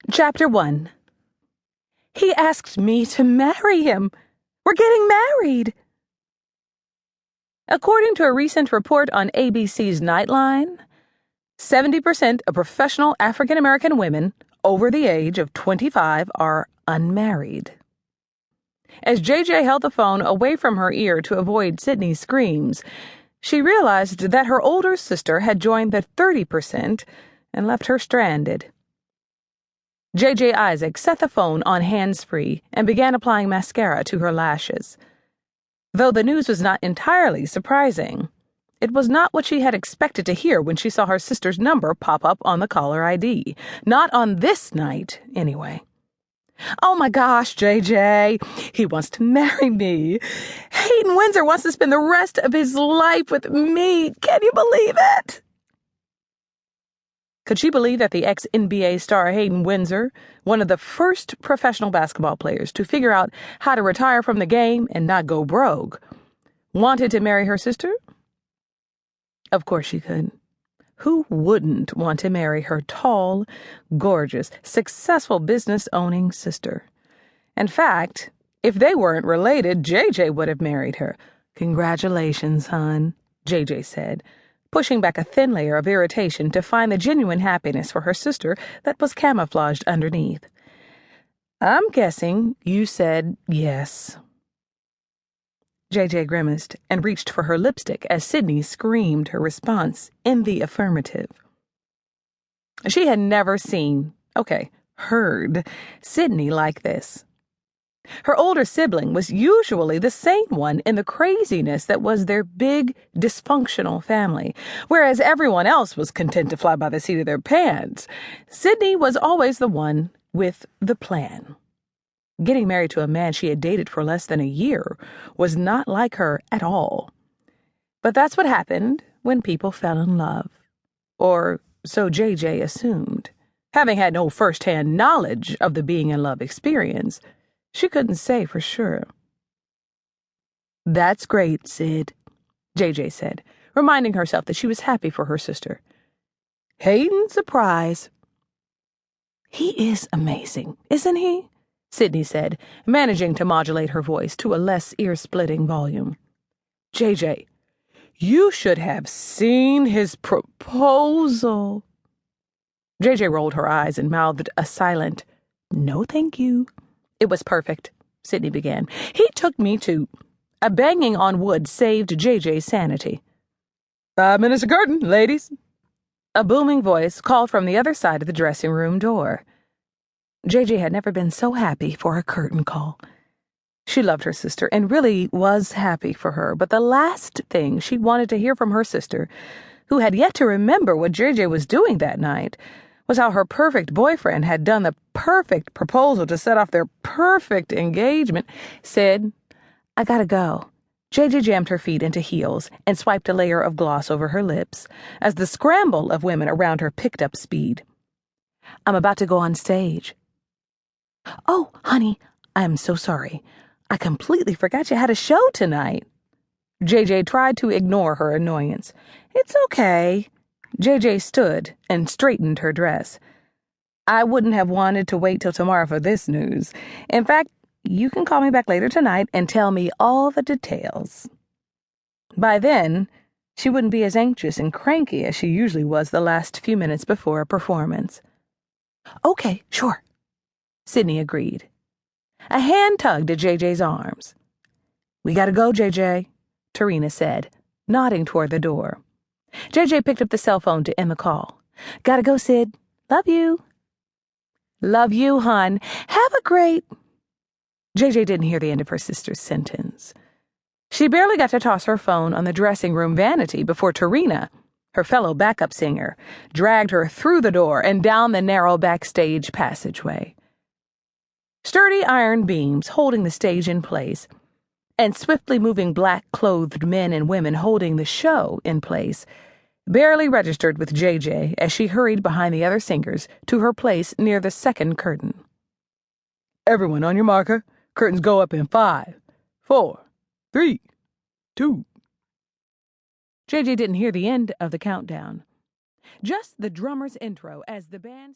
Chapter 1. He asked me to marry him. We're getting married. According to a recent report on ABC's Nightline, 70% of professional African American women over the age of 25 are unmarried. As JJ held the phone away from her ear to avoid Sydney's screams, she realized that her older sister had joined the 30% and left her stranded. JJ Isaac set the phone on hands-free and began applying mascara to her lashes. Though the news was not entirely surprising, it was not what she had expected to hear when she saw her sister's number pop up on the caller ID. Not on this night, anyway. "Oh my gosh, JJ, he wants to marry me. Hayden Windsor wants to spend the rest of his life with me. Can you believe it?" Could she believe that the ex-NBA star Hayden Windsor, one of the first professional basketball players to figure out how to retire from the game and not go broke, wanted to marry her sister? Of course she could. Who wouldn't want to marry her tall, gorgeous, successful business-owning sister? In fact, if they weren't related, JJ would have married her. "Congratulations, hon," JJ said, pushing back a thin layer of irritation to find the genuine happiness for her sister that was camouflaged underneath. "I'm guessing you said yes." JJ grimaced and reached for her lipstick as Sydney screamed her response in the affirmative. She had never heard Sydney like this. Her older sibling was usually the sane one in the craziness that was their big, dysfunctional family, whereas everyone else was content to fly by the seat of their pants. Sydney was always the one with the plan. Getting married to a man she had dated for less than a year was not like her at all. But that's what happened when people fell in love. Or so JJ assumed. Having had no first-hand knowledge of the being in love experience, she couldn't say for sure. "That's great, Sid," JJ said, reminding herself that she was happy for her sister. "Hayden's a prize." "He is amazing, isn't he?" Sydney said, managing to modulate her voice to a less ear-splitting volume. "JJ, you should have seen his proposal." JJ rolled her eyes and mouthed a silent, "No, thank you." "It was perfect," Sydney began. "He took me to—" A banging on wood saved JJ's sanity. "5 minutes of curtain, ladies." A booming voice called from the other side of the dressing room door. JJ had never been so happy for a curtain call. She loved her sister and really was happy for her, but the last thing she wanted to hear from her sister, who had yet to remember what JJ was doing that night, was how her perfect boyfriend had done the perfect proposal to set off their perfect engagement. "Sid, I gotta go." JJ jammed her feet into heels and swiped a layer of gloss over her lips as the scramble of women around her picked up speed. "I'm about to go on stage." "Oh, honey, I am so sorry. I completely forgot you had a show tonight." JJ tried to ignore her annoyance. "It's okay." JJ stood and straightened her dress. "I wouldn't have wanted to wait till tomorrow for this news. In fact, you can call me back later tonight and tell me all the details." By then, she wouldn't be as anxious and cranky as she usually was the last few minutes before a performance. "Okay, sure," Sydney agreed. A hand tugged at JJ's arms. "We gotta go, JJ," Tarina said, nodding toward the door. JJ picked up the cell phone to end the call. "Gotta go, Sid. Love you." "Love you, hon. Have a great—" JJ didn't hear the end of her sister's sentence. She barely got to toss her phone on the dressing room vanity before Tarina, her fellow backup singer, dragged her through the door and down the narrow backstage passageway. Sturdy iron beams holding the stage in place, and swiftly moving black-clothed men and women holding the show in place, barely registered with JJ as she hurried behind the other singers to her place near the second curtain. "Everyone on your marker. Curtains go up in 5, 4, 3, 2. JJ didn't hear the end of the countdown. Just the drummer's intro as the band